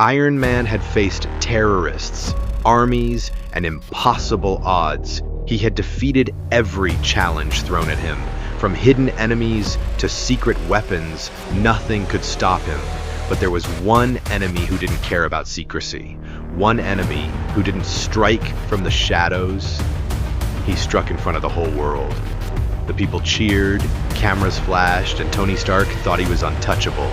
Iron Man had faced terrorists, armies, and impossible odds. He had defeated every challenge thrown at him. From hidden enemies to secret weapons, nothing could stop him. But there was one enemy who didn't care about secrecy. One enemy who didn't strike from the shadows. He struck in front of the whole world. The people cheered, cameras flashed, and Tony Stark thought he was untouchable.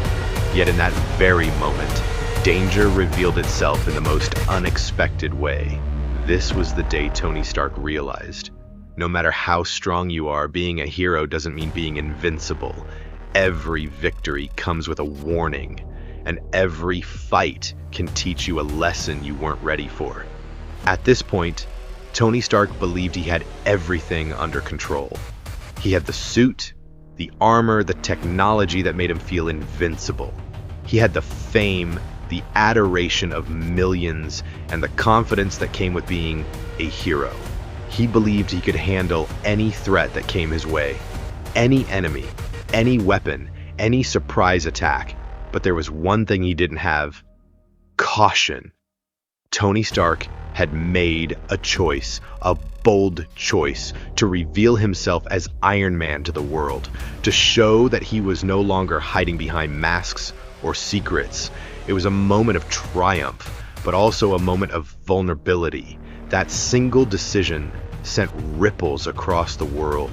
Yet in that very moment, danger revealed itself in the most unexpected way. This was the day Tony Stark realized, no matter how strong you are, being a hero doesn't mean being invincible. Every victory comes with a warning, and every fight can teach you a lesson you weren't ready for. At this point, Tony Stark believed he had everything under control. He had the suit, the armor, the technology that made him feel invincible. He had the fame, the adoration of millions, and the confidence that came with being a hero. He believed he could handle any threat that came his way, any enemy, any weapon, any surprise attack. But there was one thing he didn't have: caution. Tony Stark had made a choice, a bold choice, to reveal himself as Iron Man to the world, to show that he was no longer hiding behind masks or secrets. It was a moment of triumph, but also a moment of vulnerability. That single decision sent ripples across the world,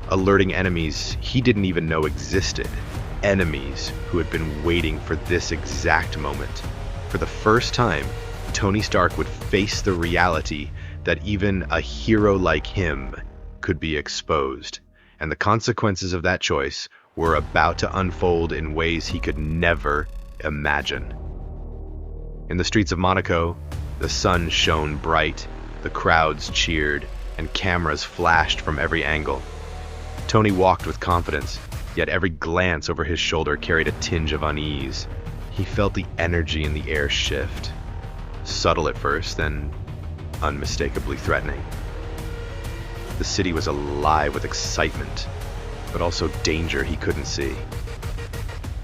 alerting enemies he didn't even know existed, enemies who had been waiting for this exact moment. For the first time, Tony Stark would face the reality that even a hero like him could be exposed, and the consequences of that choice were about to unfold in ways he could never imagine. In the streets of Monaco, the sun shone bright, the crowds cheered, and cameras flashed from every angle. Tony walked with confidence, yet every glance over his shoulder carried a tinge of unease. He felt the energy in the air shift, subtle at first, then unmistakably threatening. The city was alive with excitement, but also danger he couldn't see.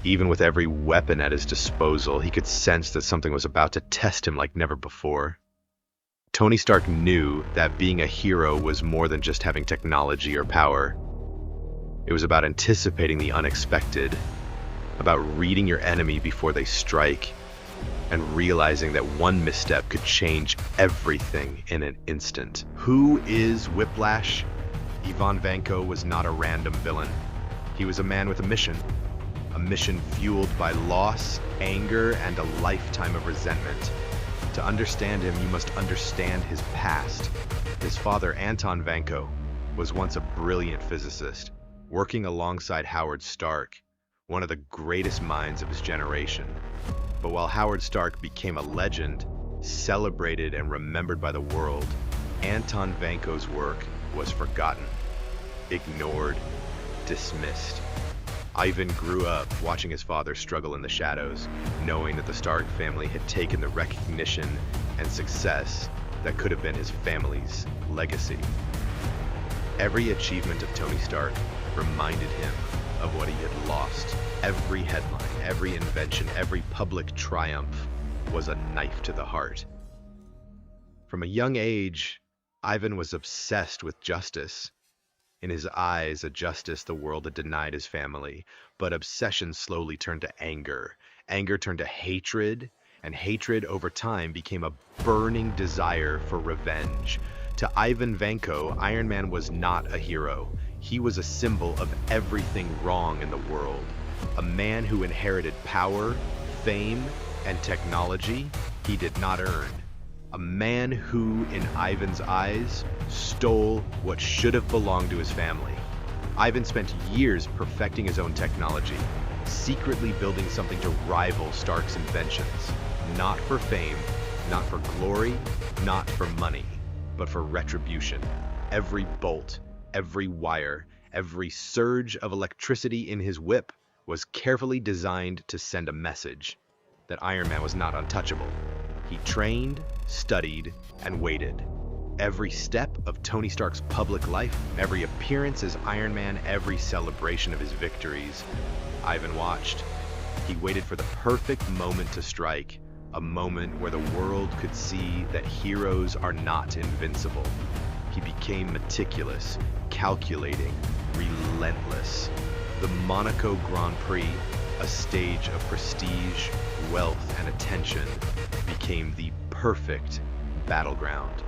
Even with every weapon at his disposal, he could sense that something was about to test him like never before. Tony Stark knew that being a hero was more than just having technology or power. It was about anticipating the unexpected, about reading your enemy before they strike, and realizing that one misstep could change everything in an instant. Who is Whiplash? Ivan Vanko was not a random villain. He was a man with a mission fueled by loss, anger, and a lifetime of resentment. To understand him, you must understand his past. His father, Anton Vanko, was once a brilliant physicist, working alongside Howard Stark, one of the greatest minds of his generation. But while Howard Stark became a legend, celebrated and remembered by the world, Anton Vanko's work was forgotten, ignored, dismissed. Ivan grew up watching his father struggle in the shadows, knowing that the Stark family had taken the recognition and success that could have been his family's legacy. Every achievement of Tony Stark reminded him of what he had lost. Every headline, every invention, every public triumph was a knife to the heart. From a young age, Ivan was obsessed with justice. In his eyes, a justice the world had denied his family, but obsession slowly turned to anger. Anger turned to hatred, and hatred over time became a burning desire for revenge. To Ivan Vanko, Iron Man was not a hero. He was a symbol of everything wrong in the world. A man who inherited power, fame, and technology he did not earn. A man who, in Ivan's eyes, stole what should have belonged to his family. Ivan spent years perfecting his own technology, secretly building something to rival Stark's inventions. Not for fame, not for glory, not for money, but for retribution. Every bolt, every wire, every surge of electricity in his whip was carefully designed to send a message that Iron Man was not untouchable. He trained, studied, and waited. Every step of Tony Stark's public life, every appearance as Iron Man, every celebration of his victories, Ivan watched. He waited for the perfect moment to strike, a moment where the world could see that heroes are not invincible. He became meticulous, calculating, relentless. The Monaco Grand Prix, a stage of prestige, wealth, and attention, became the perfect battleground.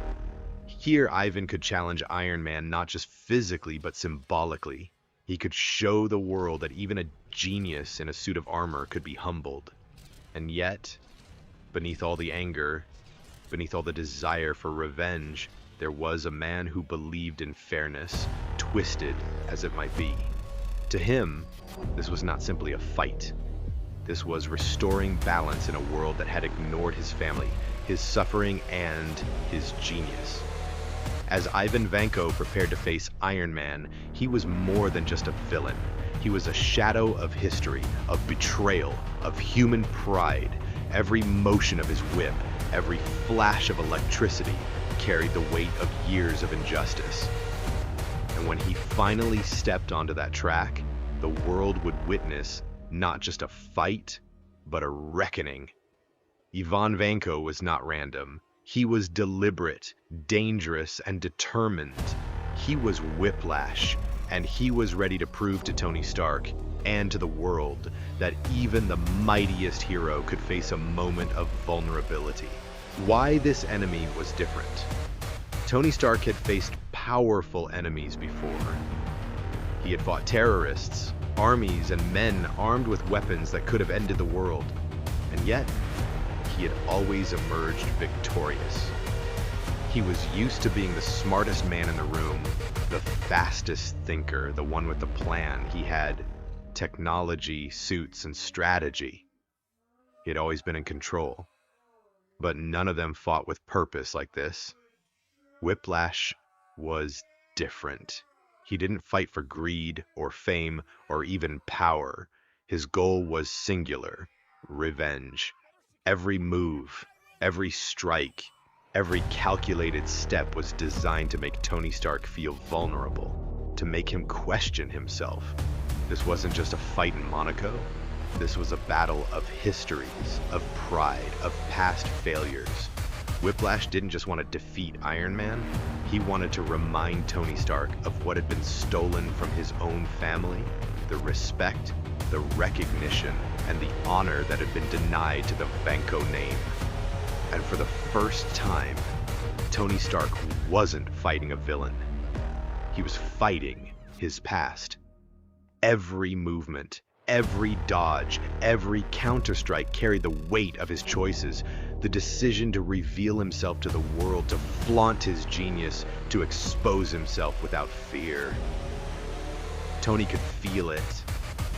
Here, Ivan could challenge Iron Man not just physically, but symbolically. He could show the world that even a genius in a suit of armor could be humbled. And yet, beneath all the anger, beneath all the desire for revenge, there was a man who believed in fairness, twisted as it might be. To him, this was not simply a fight. This was restoring balance in a world that had ignored his family, his suffering, and his genius. As Ivan Vanko prepared to face Iron Man, he was more than just a villain. He was a shadow of history, of betrayal, of human pride. Every motion of his whip, every flash of electricity carried the weight of years of injustice. And when he finally stepped onto that track, the world would witness not just a fight, but a reckoning. Ivan Vanko was not random. He was deliberate, dangerous, and determined. He was Whiplash, and he was ready to prove to Tony Stark and to the world that even the mightiest hero could face a moment of vulnerability. Why this enemy was different. Tony Stark had faced powerful enemies before. He had fought terrorists, armies, and men armed with weapons that could have ended the world. And yet, he had always emerged victorious. He was used to being the smartest man in the room, the fastest thinker, the one with the plan. He had technology, suits, and strategy. He had always been in control. But none of them fought with purpose like this. Whiplash was different. He didn't fight for greed or fame or even power. His goal was singular: revenge. Every move, every strike, every calculated step was designed to make Tony Stark feel vulnerable, to make him question himself. This wasn't just a fight in Monaco. This was a battle of histories, of pride, of past failures. Whiplash didn't just want to defeat Iron Man. He wanted to remind Tony Stark of what had been stolen from his own family, the respect, the recognition, and the honor that had been denied to the Vanko name. And for the first time, Tony Stark wasn't fighting a villain. He was fighting his past. Every movement, every dodge, every counterstrike carried the weight of his choices. The decision to reveal himself to the world, to flaunt his genius, to expose himself without fear. Tony could feel it.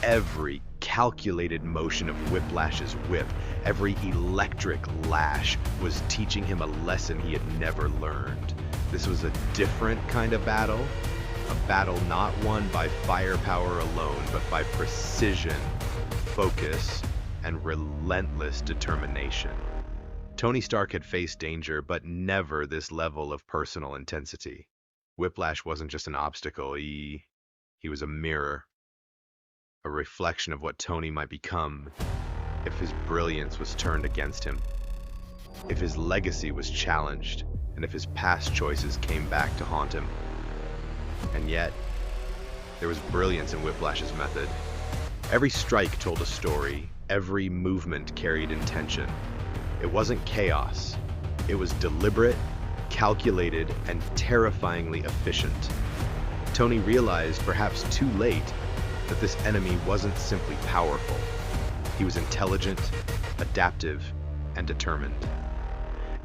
Every calculated motion of Whiplash's whip, every electric lash was teaching him a lesson he had never learned. This was a different kind of battle, a battle not won by firepower alone, but by precision, focus, and relentless determination. Tony Stark had faced danger, but never this level of personal intensity. Whiplash wasn't just an obstacle, he was a mirror. A reflection of what Tony might become if his brilliance was turned against him, if his legacy was challenged, and if his past choices came back to haunt him. And yet, there was brilliance in Whiplash's method. Every strike told a story, every movement carried intention. It wasn't chaos. It was deliberate, calculated, and terrifyingly efficient. Tony realized, perhaps too late, that this enemy wasn't simply powerful. He was intelligent, adaptive, and determined.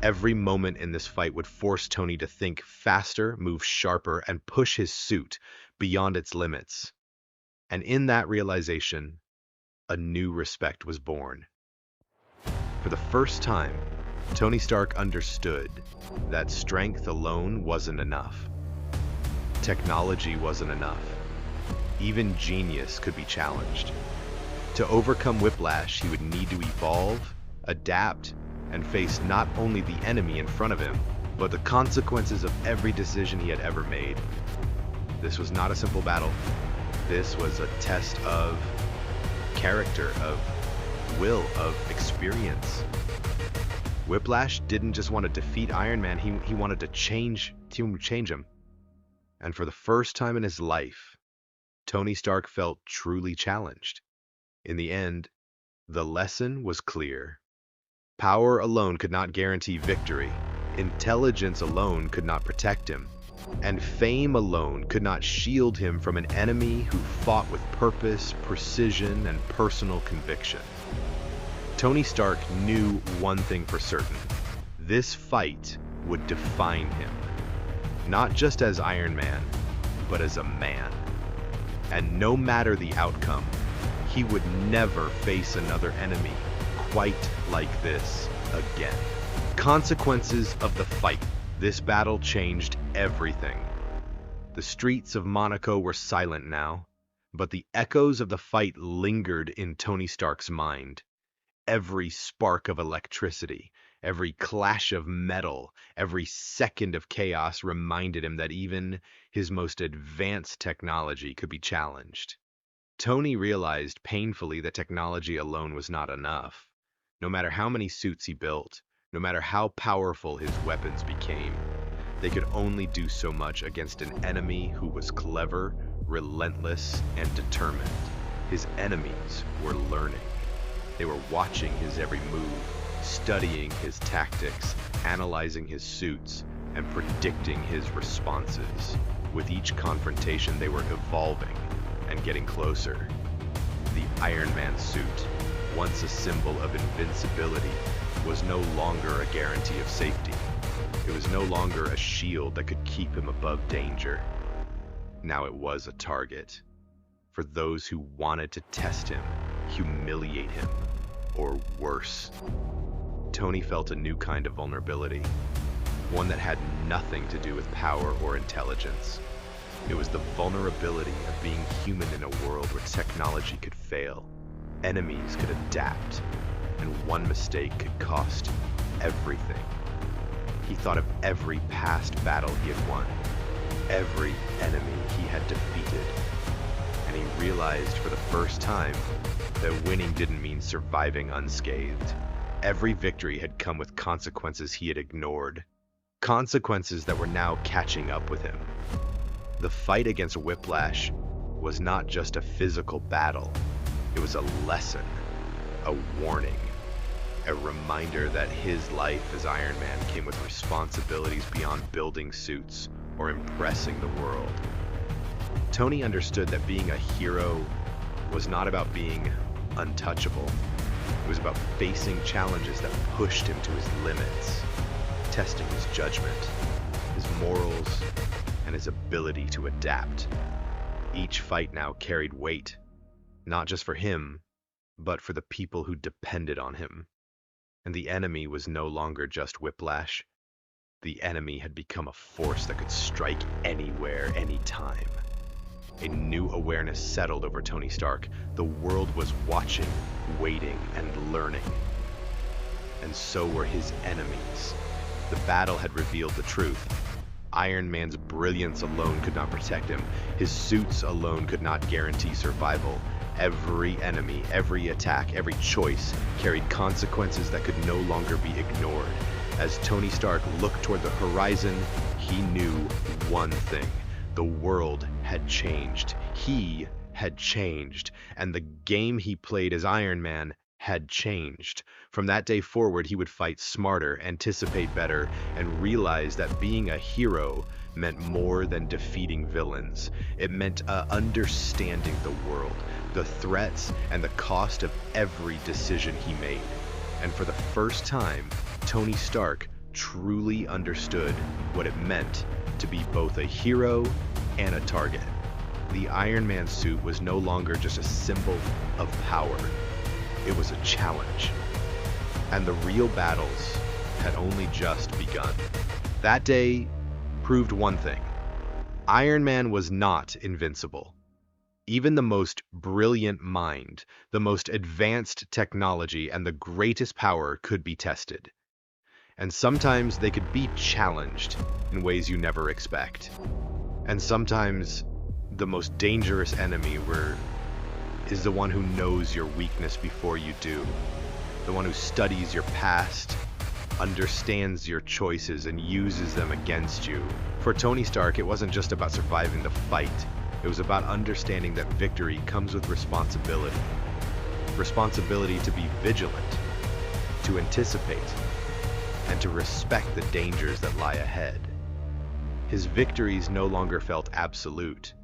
Every moment in this fight would force Tony to think faster, move sharper, and push his suit beyond its limits. And in that realization, a new respect was born. For the first time, Tony Stark understood that strength alone wasn't enough. Technology wasn't enough. Even genius could be challenged. To overcome Whiplash, he would need to evolve, adapt, and face not only the enemy in front of him, but the consequences of every decision he had ever made. This was not a simple battle. This was a test of character, of will, of experience. Whiplash didn't just want to defeat Iron Man, he wanted to change him. And for the first time in his life, Tony Stark felt truly challenged. In the end, the lesson was clear. Power alone could not guarantee victory, intelligence alone could not protect him, and fame alone could not shield him from an enemy who fought with purpose, precision, and personal conviction. Tony Stark knew one thing for certain. This fight would define him. Not just as Iron Man, but as a man. And no matter the outcome, he would never face another enemy quite like this again. Consequences of the fight. This battle changed everything. The streets of Monaco were silent now, but the echoes of the fight lingered in Tony Stark's mind. Every spark of electricity, every clash of metal, every second of chaos reminded him that even his most advanced technology could be challenged. Tony realized painfully that technology alone was not enough. No matter how many suits he built, no matter how powerful his weapons became, they could only do so much against an enemy who was clever, relentless, and determined. His enemies were learning. They were watching his every move, studying his tactics, analyzing his suits, and predicting his responses. With each confrontation, they were evolving and getting closer. The Iron Man suit, once a symbol of invincibility, was no longer a guarantee of safety. It was no longer a shield that could keep him above danger. Now it was a target for those who wanted to test him, humiliate him, or worse. Tony felt a new kind of vulnerability, one that had nothing to do with power or intelligence. It was the vulnerability of being human in a world where technology could fail, enemies could adapt, and one mistake could cost everything. He thought of every past battle he had won, every enemy he had defeated, and he realized for the first time that winning didn't mean surviving unscathed. Every victory had come with consequences he had ignored, consequences that were now catching up with him. The fight against Whiplash was not just a physical battle, it was a lesson, a warning, a reminder that his life as Iron Man came with responsibilities beyond building suits or impressing the world. Tony understood that being a hero was not about being untouchable. It was about facing challenges that pushed him to his limits, testing his judgment, his morals, and his ability to adapt. Each fight now carried weight, not just for him, but for the people who depended on him. And the enemy was no longer just Whiplash. The enemy had become a force that could strike anywhere, anytime. A new awareness settled over Tony Stark. The world was watching, waiting, and learning. And so were his enemies. The battle had revealed the truth. Iron Man's brilliance alone could not protect him. His suits alone could not guarantee survival. Every enemy, every attack, every choice carried consequences that could no longer be ignored. As Tony Stark looked toward the horizon, he knew one thing. The world had changed. He had changed. And the game he played as Iron Man had changed. From that day forward, he would fight smarter, anticipate better, and realize that being a hero meant more than defeating villains. It meant understanding the world, the threats, and the cost of every decision he made. And for the first time, Tony Stark truly understood what it meant to be both a hero and a target. The Iron Man suit was no longer just a symbol of power. It was a challenge. And the real battles had only just begun. That day proved one thing. Iron Man was not invincible. Even the most brilliant mind, the most advanced technology, and the greatest power could be tested. And sometimes they could be challenged in ways you never expect. And sometimes the most dangerous enemy is the one who knows your weakness before you do, the one who studies your past understands your choices and uses them against you. For Tony Stark, it wasn't just about surviving the fight. It was about understanding that victory comes with responsibility. Responsibility to be vigilant, to anticipate, and to respect the dangers that lie ahead. His victories no longer felt absolute.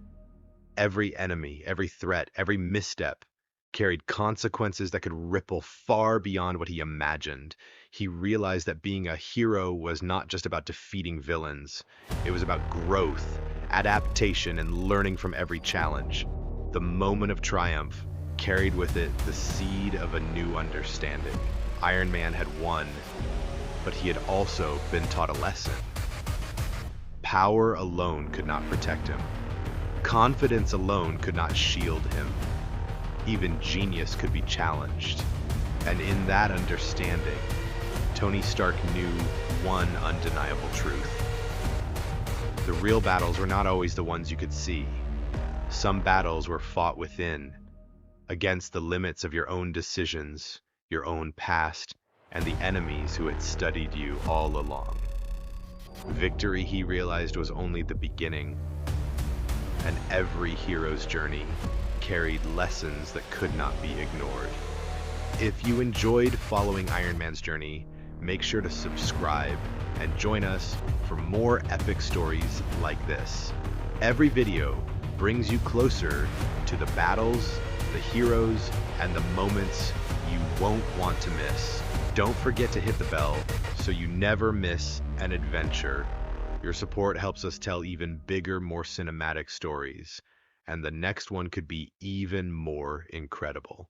Every enemy, every threat, every misstep carried consequences that could ripple far beyond what he imagined. He realized that being a hero was not just about defeating villains. It was about growth, adaptation, and learning from every challenge. The moment of triumph carried with it the seed of a new understanding. Iron Man had won, but he had also been taught a lesson. Power alone could not protect him. Confidence alone could not shield him. Even genius could be challenged. And in that understanding, Tony Stark knew one undeniable truth. The real battles were not always the ones you could see. Some battles were fought within, against the limits of your own decisions, your own past, and the enemies who had studied you all along. Victory, he realized, was only the beginning, and every hero's journey carried lessons that could not be ignored. If you enjoyed following Iron Man's journey, make sure to subscribe and join us for more epic stories like this. Every video brings you closer to the battles, the heroes, and the moments you won't want to miss. Don't forget to hit the bell so you never miss an adventure. Your support helps us tell even bigger, more cinematic stories, and the next one could be even more incredible.